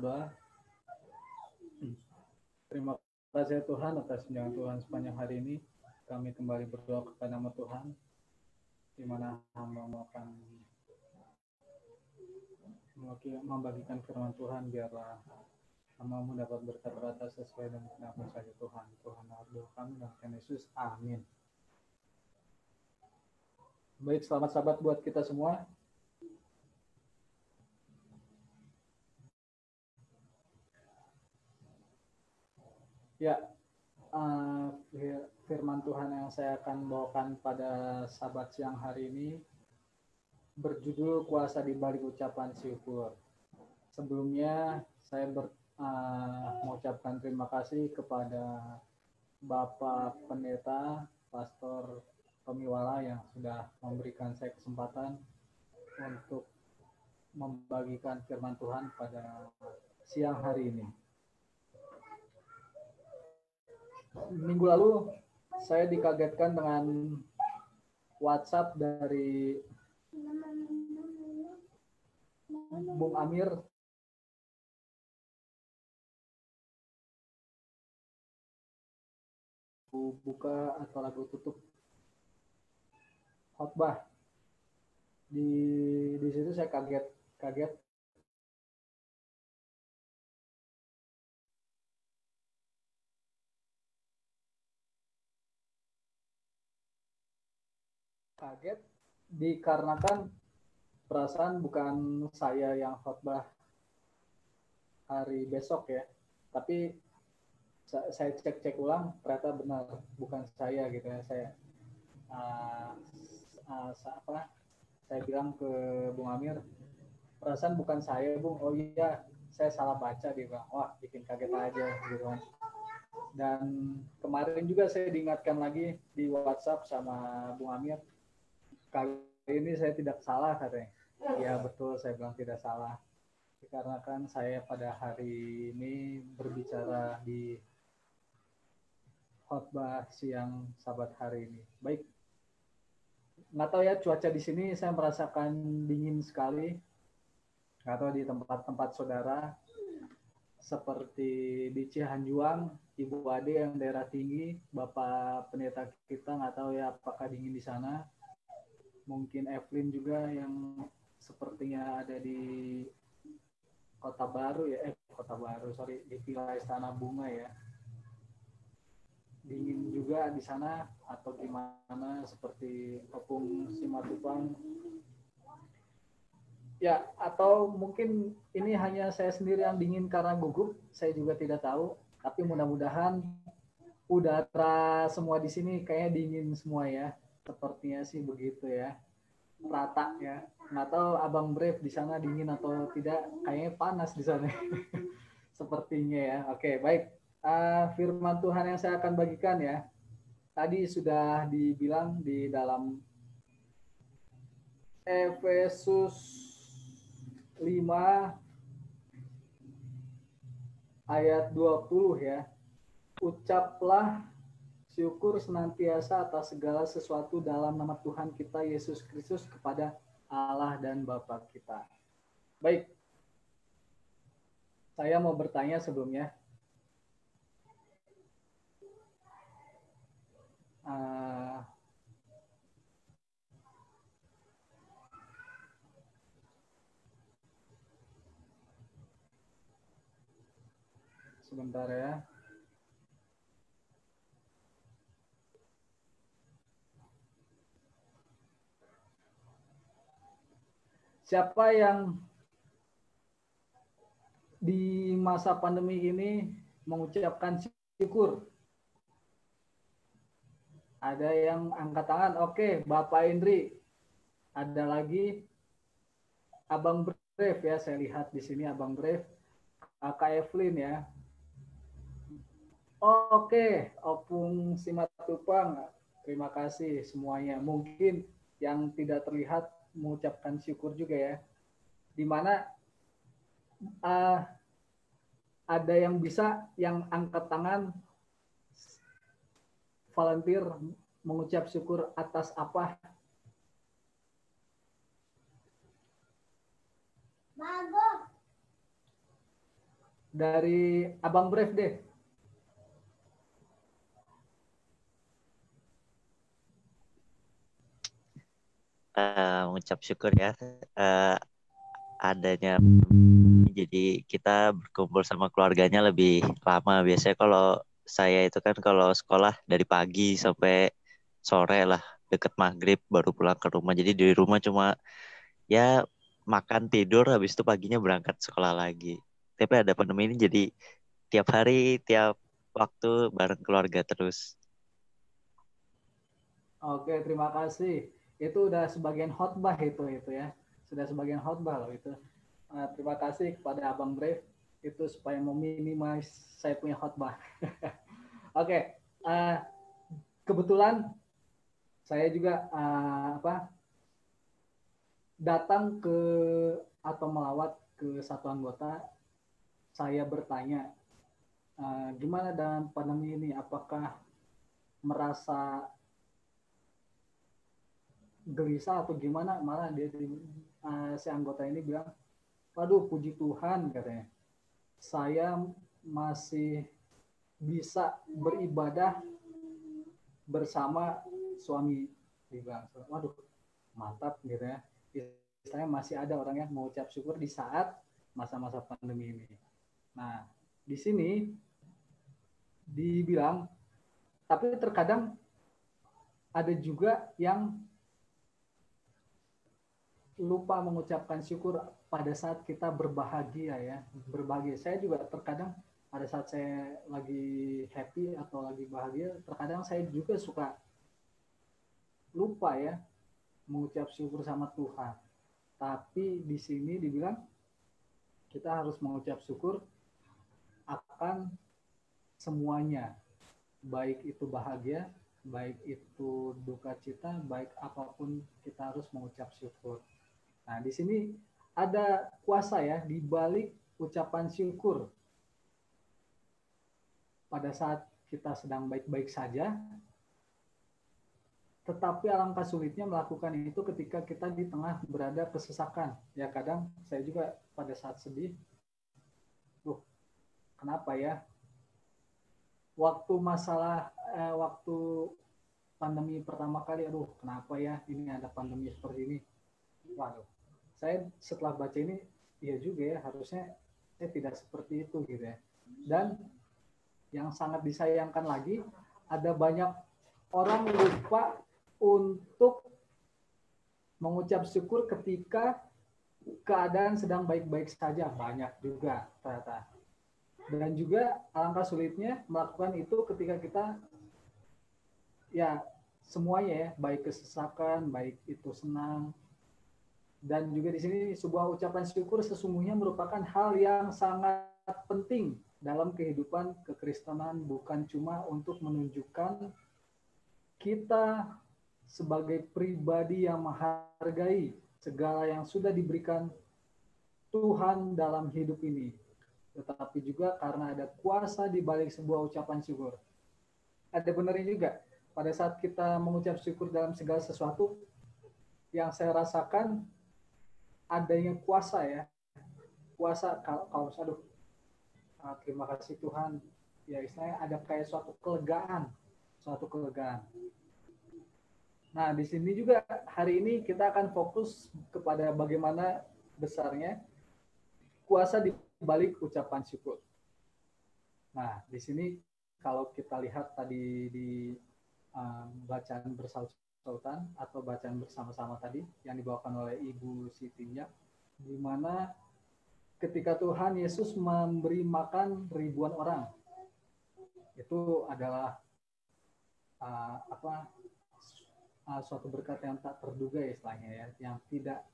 berdoa. Terima kasih Tuhan atas tunjangan Tuhan sepanjang hari ini. Kami kembali berdoa kepada nama Tuhan, di mana hamba akan membagikan firman Tuhan, biarlah hamba dapat berkata-kata sesuai dengan kehendak saja Tuhan. Tuhan doa kami dalam Yesus. Amin. Baik, selamat Sabat buat kita semua. Ya, firman Tuhan yang saya akan bawakan pada Sabat siang hari ini berjudul Kuasa di Balik Ucapan Syukur. Sebelumnya saya mengucapkan terima kasih kepada Bapak Pendeta Pastor Tomiwala yang sudah memberikan saya kesempatan untuk membagikan firman Tuhan pada siang hari ini. Minggu lalu saya dikagetkan dengan WhatsApp dari Bung Amir. Buka atau lagu tutup khotbah. Di situ saya kaget. Dikarenakan perasaan bukan saya yang khotbah hari besok ya, tapi saya cek ulang, ternyata benar bukan saya gitu ya. Saya bilang ke Bung Amir, perasaan bukan saya Bung. Oh iya, saya salah baca. Dia bilang, wah bikin kaget aja gitu kan. Dan kemarin juga saya diingatkan lagi di WhatsApp sama Bung Amir, kali ini saya tidak salah katanya. Ya betul, saya bilang tidak salah. Dikarenakan saya pada hari ini berbicara di khotbah siang Sabat hari ini. Baik, nggak tahu ya, cuaca di sini saya merasakan dingin sekali. Nggak tahu di tempat-tempat saudara, seperti di Cihanjuang, Ibu Ade yang daerah tinggi, Bapak Pendeta kita nggak tahu ya apakah dingin di sana. Mungkin Evelyn juga yang sepertinya ada di Kota Baru ya, di Villa Istana Bunga ya. Dingin juga di sana atau gimana, seperti Opung Simatupang. Ya, atau mungkin ini hanya saya sendiri yang dingin karena gugup, saya juga tidak tahu. Tapi mudah-mudahan udara semua di sini kayaknya dingin semua ya. Sepertinya sih begitu ya. Rata ya. Nggak tahu Abang Brave di sana dingin atau tidak, kayaknya panas di sana. Sepertinya ya. Oke, baik. Firman Tuhan yang saya akan bagikan ya. Tadi sudah dibilang di dalam Efesus 5 ayat 20 ya. Ucaplah syukur senantiasa atas segala sesuatu dalam nama Tuhan kita Yesus Kristus kepada Allah dan Bapa kita. Baik. Saya mau bertanya sebelumnya. Sebentar ya. Siapa yang di masa pandemi ini mengucapkan syukur? Ada yang angkat tangan. Oke, Bapak Indri. Ada lagi Abang Brave ya, saya lihat di sini Abang Brave. Kak Evelyn ya. Oke, Opung Simatupang. Terima kasih semuanya. Mungkin yang tidak terlihat mengucapkan syukur juga ya. Di mana ada yang bisa yang angkat tangan volunteer mengucap syukur atas apa? Dari Abang Brave deh. Mengucap syukur ya, adanya jadi kita berkumpul sama keluarganya lebih lama. Biasanya kalau saya itu kan kalau sekolah dari pagi sampai sore lah, deket maghrib baru pulang ke rumah. Jadi di rumah cuma ya makan tidur, habis itu paginya berangkat sekolah lagi. Tapi ada pandemi ini jadi tiap hari, tiap waktu bareng keluarga terus. Oke, terima kasih. Itu udah sebagian khotbah itu ya. Sudah sebagian khotbah loh itu. Terima kasih kepada Abang Brave itu supaya meminimalis saya punya khotbah. Oke, kebetulan saya juga datang ke atau melawat ke satu anggota. Saya bertanya, gimana dengan pandemi ini? Apakah merasa gelisah atau gimana? Malah si anggota ini bilang, waduh puji Tuhan katanya, saya masih bisa beribadah bersama suami. Dibilang, waduh mantap gitu ya. Saya masih ada orang yang mengucap syukur di saat masa-masa pandemi ini. Nah, di sini dibilang, tapi terkadang ada juga yang lupa mengucapkan syukur pada saat kita berbahagia ya. Berbahagia. Saya juga terkadang pada saat saya lagi happy atau lagi bahagia, terkadang saya juga suka lupa ya mengucap syukur sama Tuhan. Tapi di sini dibilang kita harus mengucap syukur akan semuanya, baik itu bahagia, baik itu duka cita, baik apapun kita harus mengucap syukur. Nah, di sini ada kuasa ya di balik ucapan syukur. Pada saat kita sedang baik-baik saja, tetapi alangkah sulitnya melakukan itu ketika kita di tengah berada kesesakan. Ya kadang saya juga pada saat sedih, kenapa ya? Waktu pandemi pertama kali, aduh kenapa ya ini ada pandemi seperti ini. Waduh, saya setelah baca ini, iya juga ya, harusnya saya tidak seperti itu gitu ya. Dan yang sangat disayangkan lagi, ada banyak orang lupa untuk mengucap syukur ketika keadaan sedang baik-baik saja. Banyak juga ternyata. Dan juga alangkah sulitnya melakukan itu ketika kita ya semuanya ya, baik kesesakan, baik itu senang. Dan juga di sini sebuah ucapan syukur sesungguhnya merupakan hal yang sangat penting dalam kehidupan kekristenan, bukan cuma untuk menunjukkan kita sebagai pribadi yang menghargai segala yang sudah diberikan Tuhan dalam hidup ini, tetapi juga karena ada kuasa di balik sebuah ucapan syukur. Ada benarnya juga, pada saat kita mengucap syukur dalam segala sesuatu, yang saya rasakan adanya kuasa ya, kuasa kalau aduh terima kasih Tuhan, ya istilahnya ada kayak suatu kelegaan. Nah di sini juga hari ini kita akan fokus kepada bagaimana besarnya kuasa di balik ucapan syukur. Nah di sini kalau kita lihat tadi di bacaan bersautan atau bacaan bersama-sama tadi yang dibawakan oleh Ibu Sitinya, di mana ketika Tuhan Yesus memberi makan ribuan orang, itu adalah suatu berkat yang tak terduga istilahnya ya, yang tidak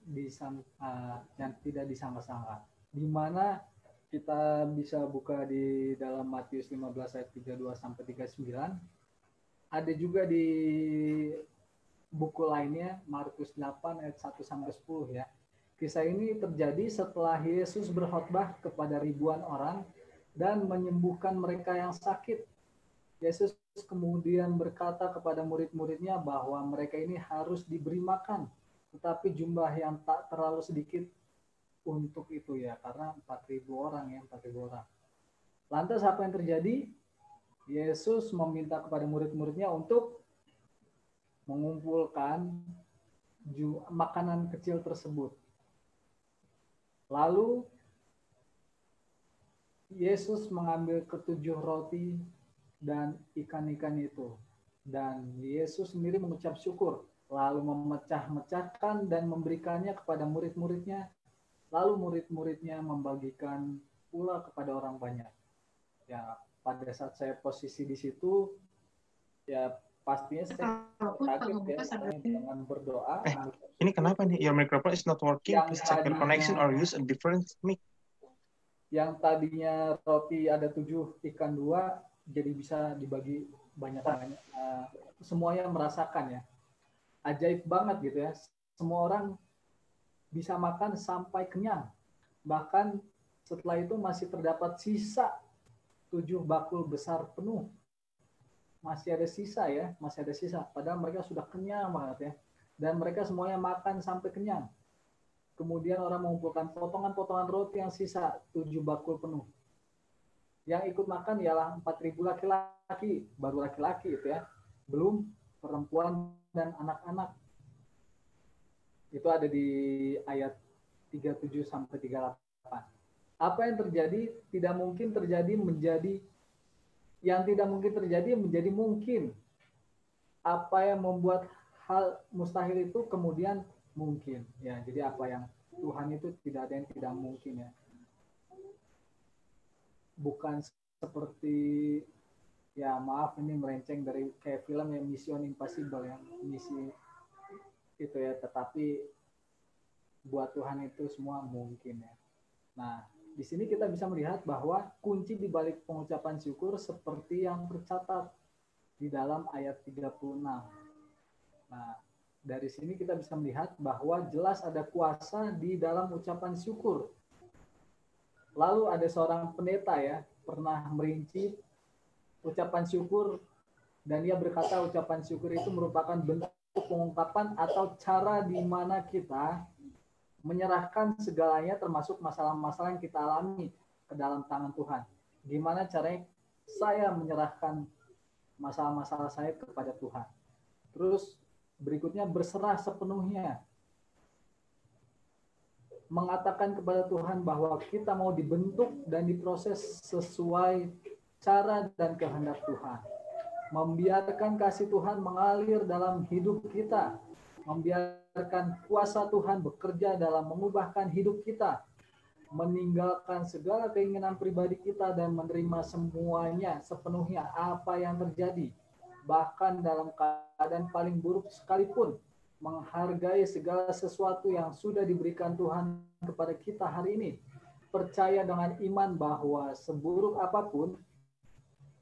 disangka-sangka. Di mana kita bisa buka di dalam Matius 15 ayat 32 sampai 39. Ada juga di buku lainnya Markus 8 ayat 1 sampai 10 ya. Kisah ini terjadi setelah Yesus berkhotbah kepada ribuan orang dan menyembuhkan mereka yang sakit. Yesus kemudian berkata kepada murid-muridnya bahwa mereka ini harus diberi makan, tetapi jumlah yang tak terlalu sedikit untuk itu ya, karena 4.000 orang ya, 4.000 orang. Lantas apa yang terjadi? Yesus meminta kepada murid-muridnya untuk mengumpulkan makanan kecil tersebut. Lalu Yesus mengambil ketujuh roti dan ikan-ikan itu. Dan Yesus sendiri mengucap syukur, lalu memecah-mecahkan dan memberikannya kepada murid-muridnya. Lalu murid-muridnya membagikan pula kepada orang banyak. Ya, pada saat saya posisi di situ, ya pastinya saya kaget ya, saya dengan berdoa. Ini kenapa nih? Your microphone is not working. Please check your connection or use a different mic. Yang tadinya roti ada 7, ikan 2, jadi bisa dibagi banyak-banyak. Semuanya merasakan ya. Ajaib banget gitu ya. Semua orang bisa makan sampai kenyang. Bahkan setelah itu masih terdapat sisa 7 bakul besar penuh. Masih ada sisa ya, masih ada sisa. Padahal mereka sudah kenyang banget ya. Dan mereka semuanya makan sampai kenyang. Kemudian orang mengumpulkan potongan-potongan roti yang sisa 7 bakul penuh. Yang ikut makan ialah 4.000 laki-laki, baru laki-laki itu ya. Belum perempuan dan anak-anak. Itu ada di ayat 37 sampai 38. Apa yang terjadi tidak mungkin terjadi menjadi yang tidak mungkin terjadi menjadi mungkin. Apa yang membuat hal mustahil itu kemudian mungkin. Ya, jadi apa yang Tuhan itu tidak ada yang tidak mungkin ya. Bukan seperti ya maaf ini melenceng dari kayak film yang Mission Impossible ya, misi itu ya, tetapi buat Tuhan itu semua mungkin ya. Nah, di sini kita bisa melihat bahwa kunci di balik pengucapan syukur seperti yang tercatat di dalam ayat 36. Nah, dari sini kita bisa melihat bahwa jelas ada kuasa di dalam ucapan syukur. Lalu ada seorang pendeta ya, pernah merinci ucapan syukur dan dia berkata ucapan syukur itu merupakan bentuk pengungkapan atau cara di mana kita menyerahkan segalanya termasuk masalah-masalah yang kita alami ke dalam tangan Tuhan. Gimana caranya saya menyerahkan masalah-masalah saya kepada Tuhan. Terus berikutnya berserah sepenuhnya. Mengatakan kepada Tuhan bahwa kita mau dibentuk dan diproses sesuai cara dan kehendak Tuhan. Membiarkan kasih Tuhan mengalir dalam hidup kita. Membiarkan kuasa Tuhan bekerja dalam mengubahkan hidup kita. Meninggalkan segala keinginan pribadi kita dan menerima semuanya sepenuhnya apa yang terjadi. Bahkan dalam keadaan paling buruk sekalipun. Menghargai segala sesuatu yang sudah diberikan Tuhan kepada kita hari ini. Percaya dengan iman bahwa seburuk apapun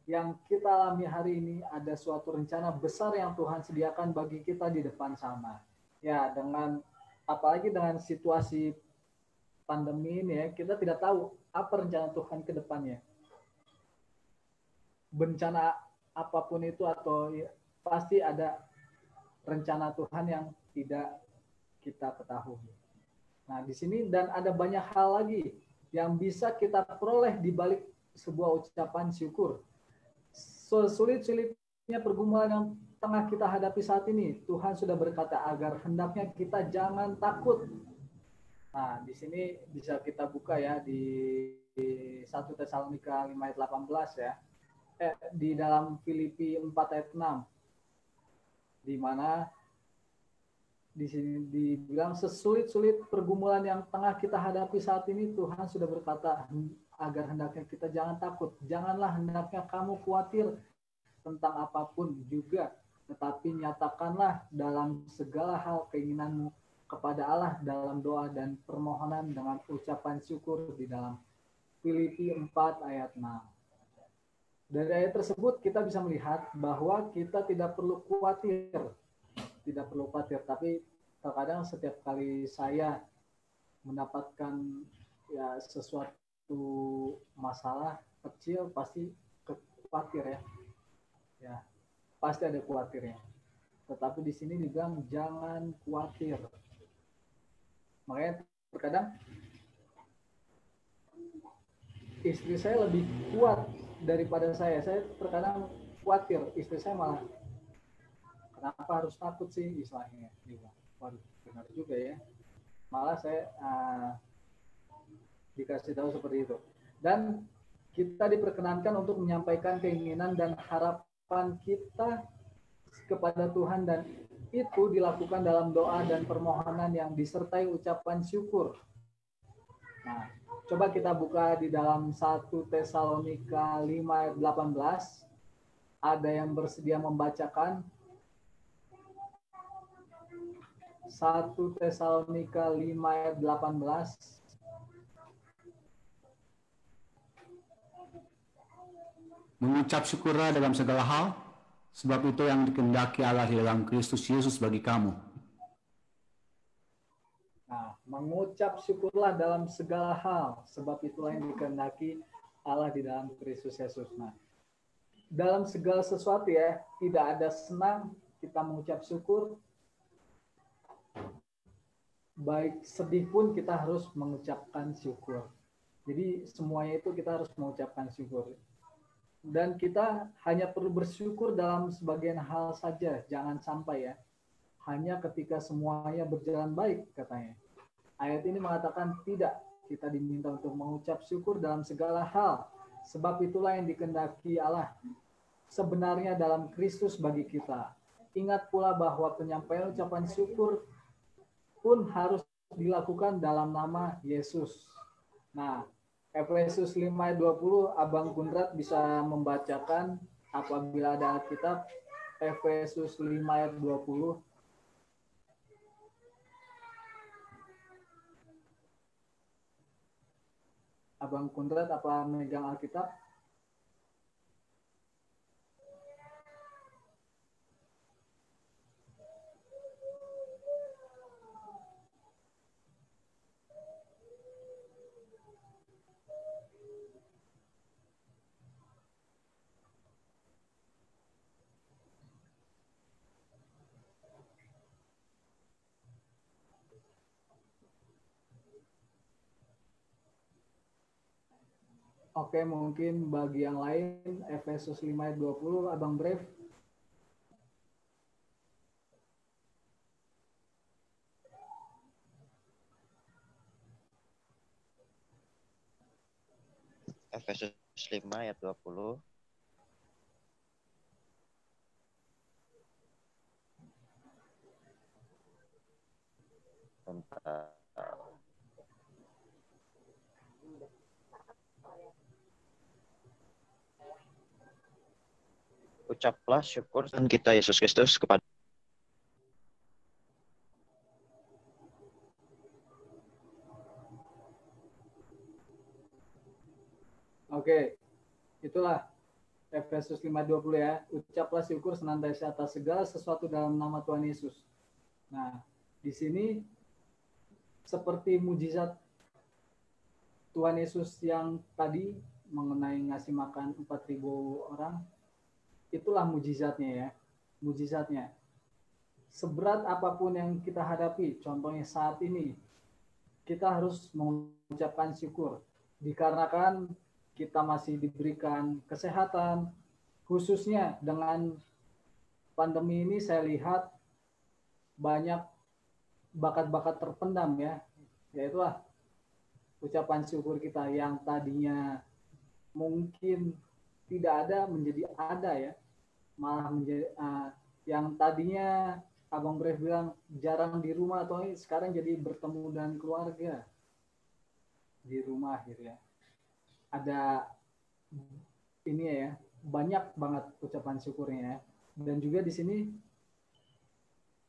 yang kita alami hari ini ada suatu rencana besar yang Tuhan sediakan bagi kita di depan sana. Ya, dengan apalagi dengan situasi pandemi ini ya, kita tidak tahu apa rencana Tuhan ke depannya. Bencana apapun itu atau ya, pasti ada rencana Tuhan yang tidak kita ketahui. Nah, di sini dan ada banyak hal lagi yang bisa kita peroleh di balik sebuah ucapan syukur. Sulit-sulitnya pergumulan yang tengah kita hadapi saat ini, Tuhan sudah berkata agar hendaknya kita jangan takut. Nah, di sini bisa kita buka ya di 1 Tesalonika 5 ayat 18 ya. Di dalam Filipi 4 ayat 6. Di mana di sini dibilang sesulit-sulit pergumulan yang tengah kita hadapi saat ini, Tuhan sudah berkata agar hendaknya kita jangan takut. Janganlah hendaknya kamu khawatir tentang apapun juga, tetapi nyatakanlah dalam segala hal keinginanmu kepada Allah dalam doa dan permohonan dengan ucapan syukur di dalam Filipi 4 ayat 6. Dari ayat tersebut kita bisa melihat bahwa kita tidak perlu khawatir. Tidak perlu khawatir, tapi terkadang setiap kali saya mendapatkan ya sesuatu masalah kecil pasti khawatir ya. Ya, pasti ada khawatirnya. Tetapi di sini dibilang jangan khawatir. Makanya terkadang istri saya lebih kuat daripada saya. Saya terkadang khawatir, istri saya malah, kenapa harus takut sih istilahnya. Waduh, benar juga ya. Malah saya dikasih tahu seperti itu. Dan kita diperkenankan untuk menyampaikan keinginan dan harapan kita kepada Tuhan, dan itu dilakukan dalam doa dan permohonan yang disertai ucapan syukur. Nah, coba kita buka di dalam 1 Tesalonika 5 ayat 18. Ada yang bersedia membacakan? 1 Tesalonika 5 ayat 18. Mengucap syukurlah dalam segala hal, sebab itu yang dikehendaki Allah di dalam Kristus Yesus bagi kamu. Nah, mengucap syukurlah dalam segala hal, sebab itulah yang dikehendaki Allah di dalam Kristus Yesus. Nah, dalam segala sesuatu ya, tidak ada senang kita mengucap syukur. Baik sedih pun kita harus mengucapkan syukur. Jadi semuanya itu kita harus mengucapkan syukur. Dan kita hanya perlu bersyukur dalam sebagian hal saja, jangan sampai ya. Hanya ketika semuanya berjalan baik katanya. Ayat ini mengatakan tidak, kita diminta untuk mengucap syukur dalam segala hal. Sebab itulah yang dikehendaki Allah sebenarnya dalam Kristus bagi kita. Ingat pula bahwa penyampaian ucapan syukur pun harus dilakukan dalam nama Yesus. Nah, Efesus 5 ayat 20, Abang Kundrat bisa membacakan apabila ada Alkitab. Efesus 5 ayat 20. Abang Kundrat apa megang Alkitab? Oke, mungkin bagi yang lain, Efesus 5 ayat 20, Abang Brave. Efesus 5 ayat 20. Tentang ucaplah syukur Tuhan kita Yesus Kristus kepada Oke, itulah Efesus 5:20 ya. Ucaplah syukur senantiasa atas segala sesuatu dalam nama Tuhan Yesus. Nah, di sini seperti mujizat Tuhan Yesus yang tadi mengenai ngasih makan 4.000 orang, itulah mujizatnya ya. Mujizatnya. Seberat apapun yang kita hadapi, contohnya saat ini, kita harus mengucapkan syukur. Dikarenakan kita masih diberikan kesehatan, khususnya dengan pandemi ini saya lihat banyak bakat-bakat terpendam ya, yaitulah ucapan syukur kita yang tadinya mungkin tidak ada menjadi ada ya, malah menjadi yang tadinya Abang Brave bilang jarang di rumah atau sekarang jadi bertemu dengan keluarga di rumah gitu ya. Ada ini ya, banyak banget ucapan syukurnya ya. Dan juga di sini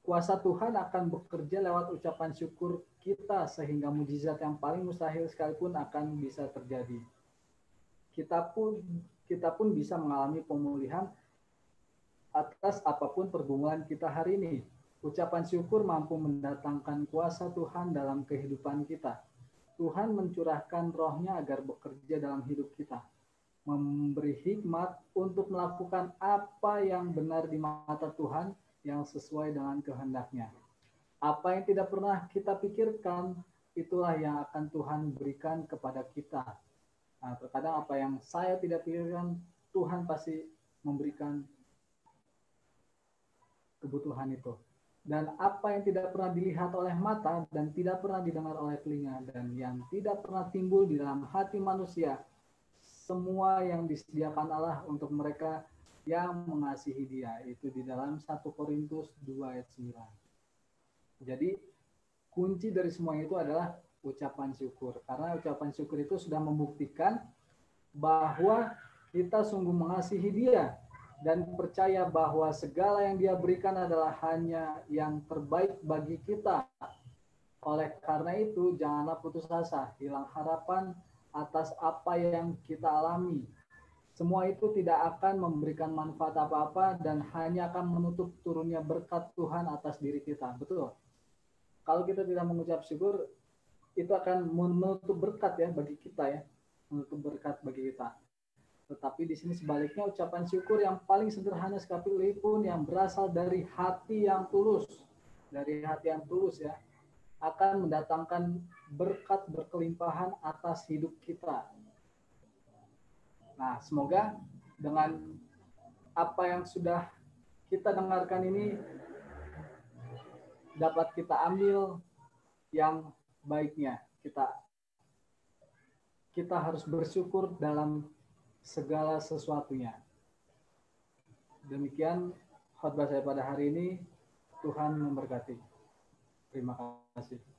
kuasa Tuhan akan bekerja lewat ucapan syukur kita sehingga mujizat yang paling mustahil sekalipun akan bisa terjadi. Kita pun bisa mengalami pemulihan atas apapun pergumulan kita hari ini. Ucapan syukur mampu mendatangkan kuasa Tuhan dalam kehidupan kita. Tuhan mencurahkan rohnya agar bekerja dalam hidup kita. Memberi hikmat untuk melakukan apa yang benar di mata Tuhan yang sesuai dengan kehendaknya. Apa yang tidak pernah kita pikirkan, itulah yang akan Tuhan berikan kepada kita. Nah, terkadang apa yang saya tidak pikirkan, Tuhan pasti memberikan kebutuhan itu. Dan apa yang tidak pernah dilihat oleh mata dan tidak pernah didengar oleh telinga dan yang tidak pernah timbul di dalam hati manusia, semua yang disediakan Allah untuk mereka yang mengasihi Dia. Itu di dalam 1 Korintus 2 ayat 9. Jadi kunci dari semua itu adalah ucapan syukur. Karena ucapan syukur itu sudah membuktikan bahwa kita sungguh mengasihi Dia dan percaya bahwa segala yang Dia berikan adalah hanya yang terbaik bagi kita. Oleh karena itu, janganlah putus asa, hilang harapan atas apa yang kita alami. Semua itu tidak akan memberikan manfaat apa-apa dan hanya akan menutup turunnya berkat Tuhan atas diri kita. Betul? Kalau kita tidak mengucap syukur, itu akan menutup berkat ya bagi kita ya, menutup berkat bagi kita. Tetapi di sini sebaliknya, ucapan syukur yang paling sederhana sekalipun yang berasal dari hati yang tulus, ya, akan mendatangkan berkat berkelimpahan atas hidup kita. Nah, semoga dengan apa yang sudah kita dengarkan ini dapat kita ambil yang baiknya. Kita harus bersyukur dalam segala sesuatunya. Demikian khotbah saya pada hari ini. Tuhan memberkati. Terima kasih.